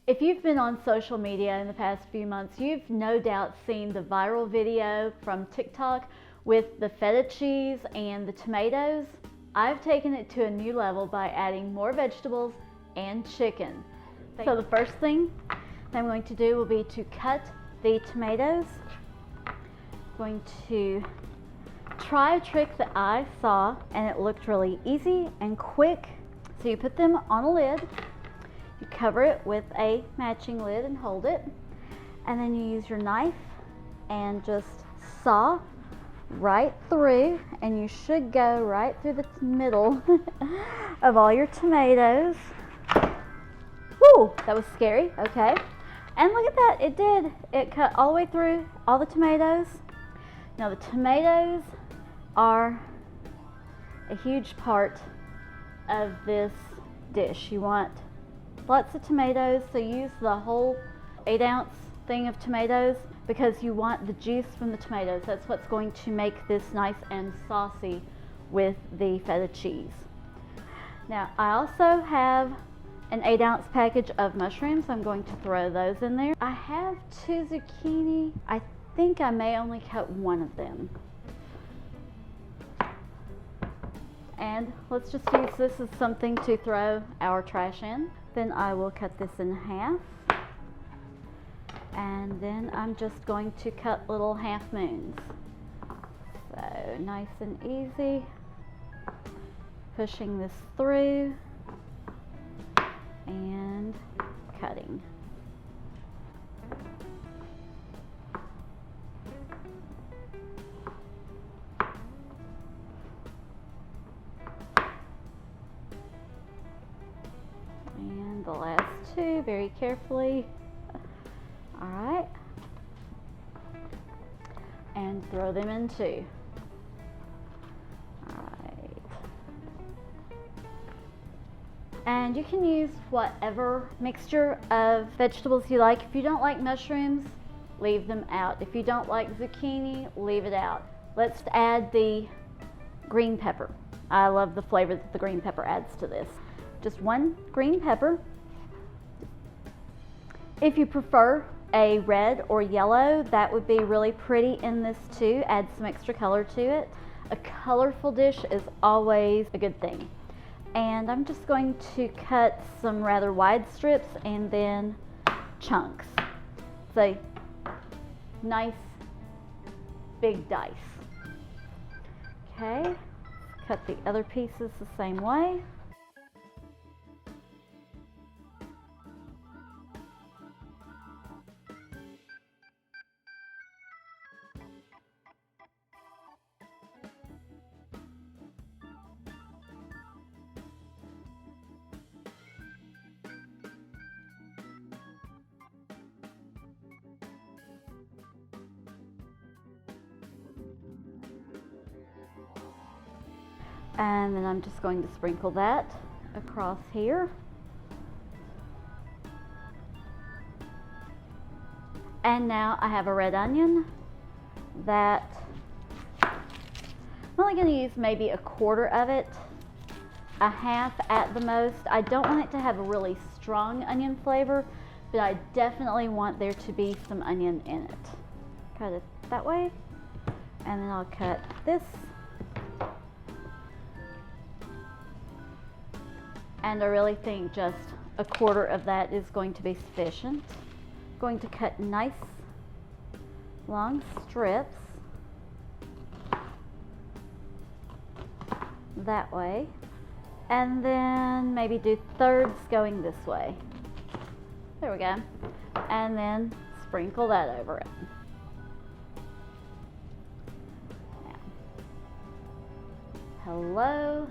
If you've been on social media in the past few months, you've no doubt seen the viral video from TikTok with the feta cheese and the tomatoes. I've taken it to a new level by adding more vegetables and chicken. So the first thing that I'm going to do will be to cut the tomatoes. I'm going to try a trick that I saw and it looked really easy and quick. So you put them on a lid, you cover it with a matching lid and hold it, and then you use your knife and just saw right through, and you should go right through the middle of all your tomatoes. Woo, that was scary. Okay, and look at that, it did. It cut all the way through all the tomatoes. Now the tomatoes are a huge part of this dish. You want lots of tomatoes, so use the whole 8-ounce thing of tomatoes because you want the juice from the tomatoes. That's what's going to make this nice and saucy with the feta cheese. Now I also have an 8-ounce package of mushrooms. I'm going to throw those in there. I have 2 zucchini. I think I may only cut one of them. And let's just use this as something to throw our trash in. Then I will cut this in half. And then I'm just going to cut little half moons. So nice and easy. Pushing this through and cutting. And the last 2 very carefully. All right, and throw them in too. All right, and you can use whatever mixture of vegetables you like. If you don't like mushrooms, leave them out. If you don't like zucchini, leave it out. Let's add the green pepper. I love the flavor that the green pepper adds to this. Just 1 green pepper. If you prefer a red or yellow, that would be really pretty in this too. Add some extra color to it. A colorful dish is always a good thing. And I'm just going to cut some rather wide strips and then chunks. So nice big dice. Okay, cut the other pieces the same way. And then I'm just going to sprinkle that across here. And now I have a red onion that I'm only going to use maybe 1/4 of it, a half at the most. I don't want it to have a really strong onion flavor, but I definitely want there to be some onion in it. Cut it that way, and then I'll cut this. And I really think just 1/4 of that is going to be sufficient. I'm going to cut nice long strips that way, and then maybe do thirds going this way. There we go. And then sprinkle that over it. Now, hello.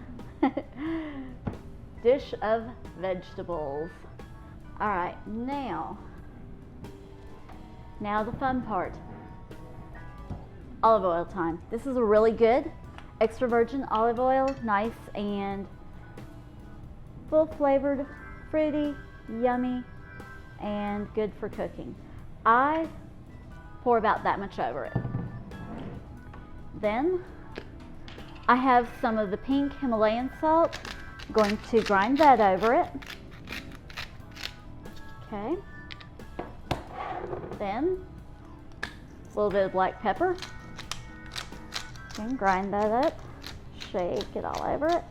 Dish of vegetables. All right, now the fun part. Olive oil time. This is a really good extra virgin olive oil, nice and full flavored, fruity, yummy, and good for cooking. I pour about that much over it. Then I have some of the pink Himalayan salt. I'm going to grind that over it. Okay. Then a little bit of black pepper. And grind that up. Shake it all over it.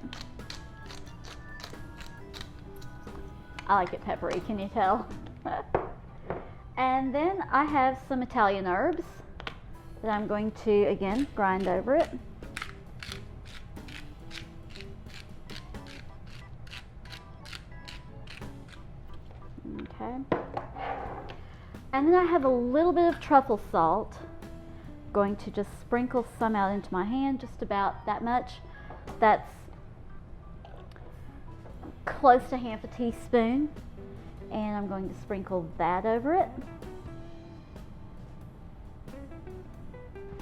I like it peppery, can you tell? And then I have some Italian herbs that I'm going to, again, grind over it. Okay. And then I have a little bit of truffle salt. I'm going to just sprinkle some out into my hand, just about that much. That's close to half a teaspoon. And I'm going to sprinkle that over it.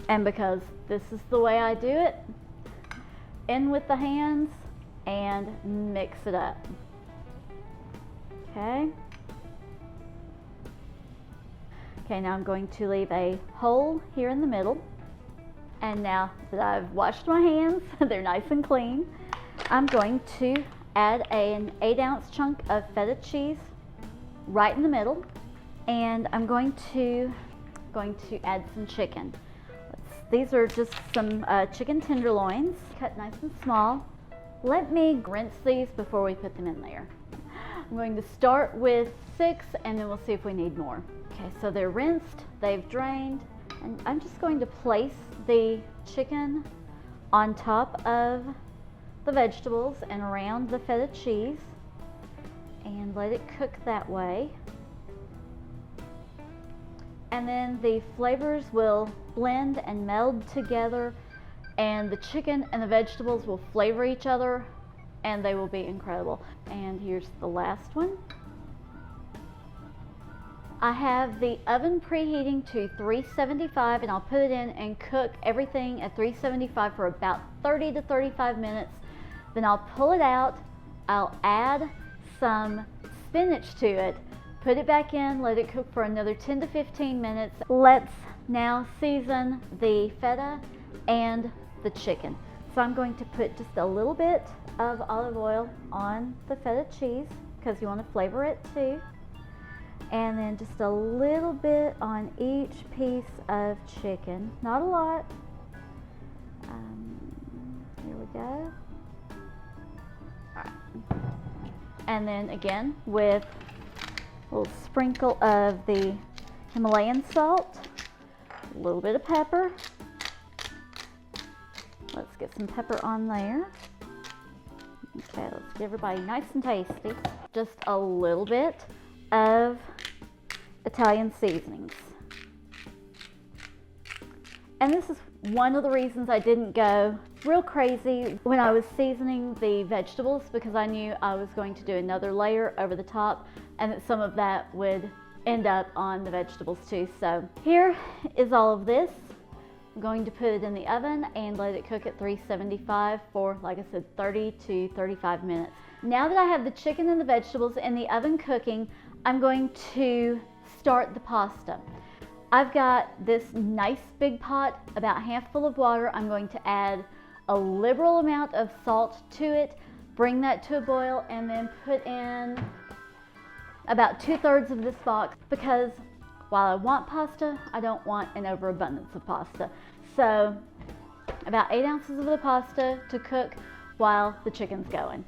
And because this is the way I do it, in with the hands and mix it up. Okay. Okay, now I'm going to leave a hole here in the middle. And now that I've washed my hands, they're nice and clean, I'm going to add an 8-ounce chunk of feta cheese right in the middle. And I'm going to add some chicken. These are just some chicken tenderloins, cut nice and small. Let me rinse these before we put them in there. I'm going to start with 6 and then we'll see if we need more. Okay, so they're rinsed, they've drained, and I'm just going to place the chicken on top of the vegetables and around the feta cheese and let it cook that way. And then the flavors will blend and meld together, and the chicken and the vegetables will flavor each other, and they will be incredible. And here's the last one. I have the oven preheating to 375, and I'll put it in and cook everything at 375 for about 30 to 35 minutes. Then I'll pull it out, I'll add some spinach to it, put it back in, let it cook for another 10 to 15 minutes. Let's now season the feta and the chicken. So I'm going to put just a little bit of olive oil on the feta cheese because you want to flavor it too. And then just a little bit on each piece of chicken. Not a lot. Here we go. All right. And then again with a little sprinkle of the Himalayan salt, a little bit of pepper. Let's get some pepper on there. Okay, let's get everybody nice and tasty. Just a little bit of Italian seasonings. And this is one of the reasons I didn't go real crazy when I was seasoning the vegetables, because I knew I was going to do another layer over the top and that some of that would end up on the vegetables too. So here is all of this. I'm going to put it in the oven and let it cook at 375 for, like I said, 30 to 35 minutes. Now that I have the chicken and the vegetables in the oven cooking, I'm going to start the pasta. I've got this nice big pot, about half full of water. I'm going to add a liberal amount of salt to it, bring that to a boil, and then put in about 2/3 of this box, because while I want pasta, I don't want an overabundance of pasta. So about 8 ounces of the pasta to cook while the chicken's going.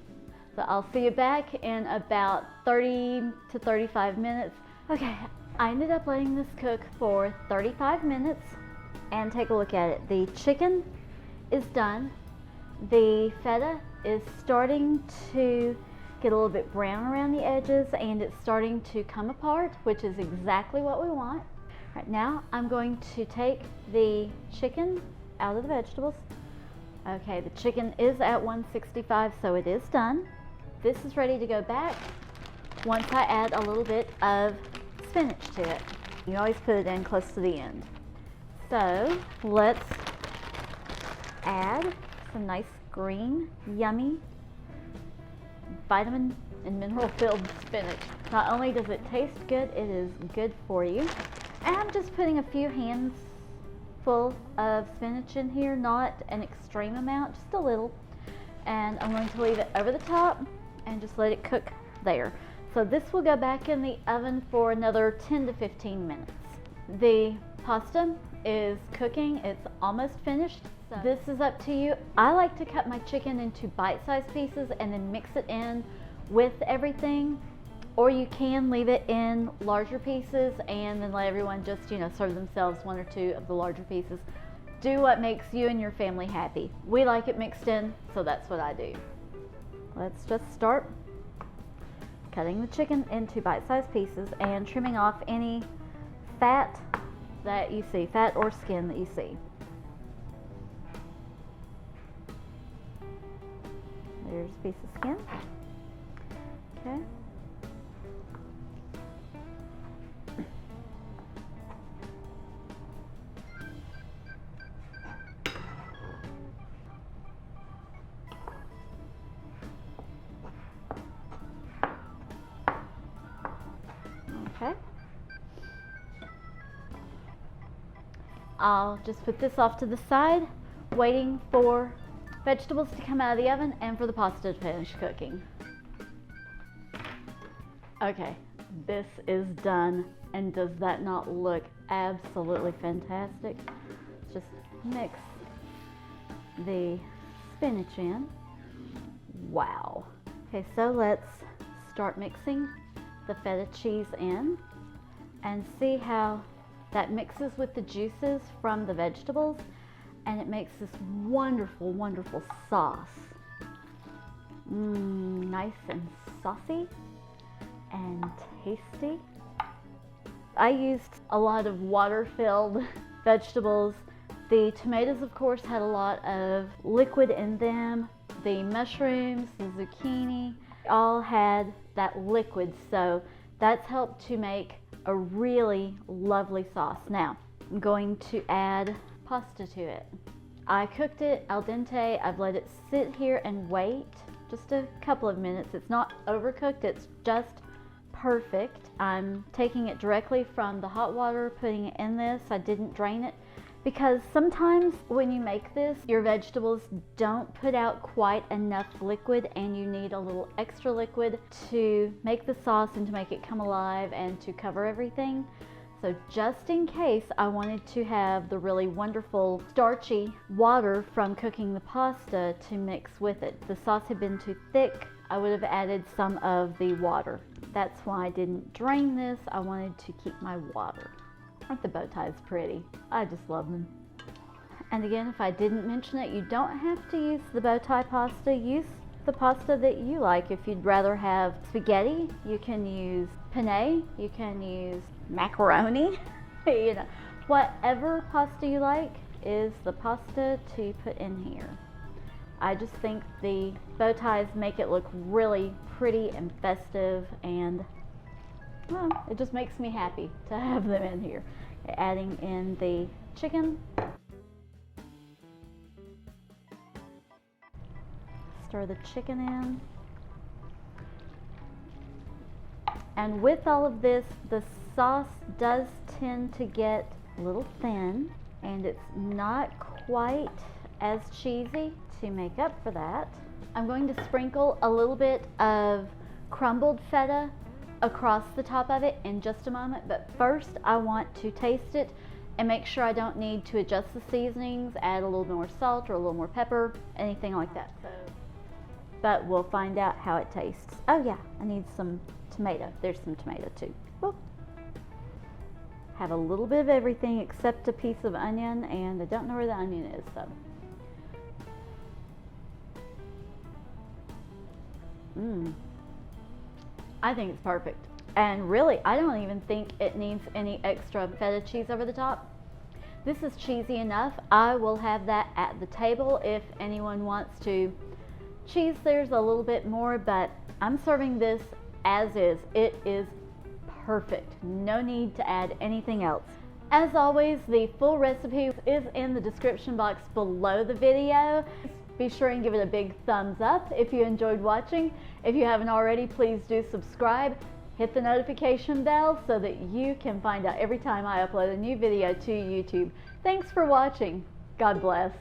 So I'll see you back in about 30 to 35 minutes. Okay, I ended up letting this cook for 35 minutes, and take a look at it. The chicken is done. The feta is starting to get a little bit brown around the edges, and it's starting to come apart, which is exactly what we want. Right now, I'm going to take the chicken out of the vegetables. Okay, the chicken is at 165, so it is done. This is ready to go back once I add a little bit of spinach to it. You always put it in close to the end. So let's add some nice green, yummy, vitamin and mineral filled spinach. Not only does it taste good, it is good for you. And I'm just putting a few handfuls of spinach in here, not an extreme amount, just a little. And I'm going to leave it over the top and just let it cook there. So this will go back in the oven for another 10 to 15 minutes. The pasta is cooking. It's almost finished. So this is up to you. I like to cut my chicken into bite-sized pieces and then mix it in with everything. Or you can leave it in larger pieces and then let everyone just, serve themselves one or two of the larger pieces. Do what makes you and your family happy. We like it mixed in, so that's what I do. Let's just start cutting the chicken into bite-sized pieces and trimming off any fat that you see, fat or skin that you see. There's a piece of skin. Okay. Okay. I'll just put this off to the side, waiting for vegetables to come out of the oven and for the pasta to finish cooking. Okay, this is done, and does that not look absolutely fantastic? Just mix the spinach in. Wow. Okay, so let's start mixing the feta cheese in and see how that mixes with the juices from the vegetables, and it makes this wonderful, wonderful sauce. Nice and saucy and tasty. I used a lot of water-filled vegetables. The tomatoes, of course, had a lot of liquid in them. The mushrooms, the zucchini, all had that liquid, so that's helped to make a really lovely sauce. Now, I'm going to add pasta to it. I cooked it al dente. I've let it sit here and wait just a couple of minutes. It's not overcooked, it's just perfect. I'm taking it directly from the hot water, putting it in this. I didn't drain it because sometimes when you make this, your vegetables don't put out quite enough liquid and you need a little extra liquid to make the sauce and to make it come alive and to cover everything. So just in case, I wanted to have the really wonderful starchy water from cooking the pasta to mix with it. The sauce had been too thick. I would have added some of the water. That's why I didn't drain this. I wanted to keep my water. Aren't the bow ties pretty? I just love them. And again, if I didn't mention it, you don't have to use the bow tie pasta. Use the pasta that you like. If you'd rather have spaghetti, you can use penne, you can use macaroni. Whatever pasta you like is the pasta to put in here. I just think the bow ties make it look really pretty and festive, and well, it just makes me happy to have them in here. Adding in the chicken. Stir the chicken in. And with all of this, the sauce does tend to get a little thin, and it's not quite as cheesy. To make up for that, I'm going to sprinkle a little bit of crumbled feta across the top of it in just a moment, but first I want to taste it and make sure I don't need to adjust the seasonings, add a little more salt or a little more pepper, anything like that. But we'll find out how it tastes. Oh yeah, I need some tomato. There's some tomato too. Whoop. Have a little bit of everything except a piece of onion, and I don't know where the onion is, so. I think it's perfect. And really, I don't even think it needs any extra feta cheese over the top. This is cheesy enough. I will have that at the table if anyone wants to cheese theirs a little bit more, but I'm serving this as is. It is perfect. No need to add anything else. As always, the full recipe is in the description box below the video. Be sure and give it a big thumbs up if you enjoyed watching. If you haven't already, please do subscribe. Hit the notification bell so that you can find out every time I upload a new video to YouTube. Thanks for watching. God bless.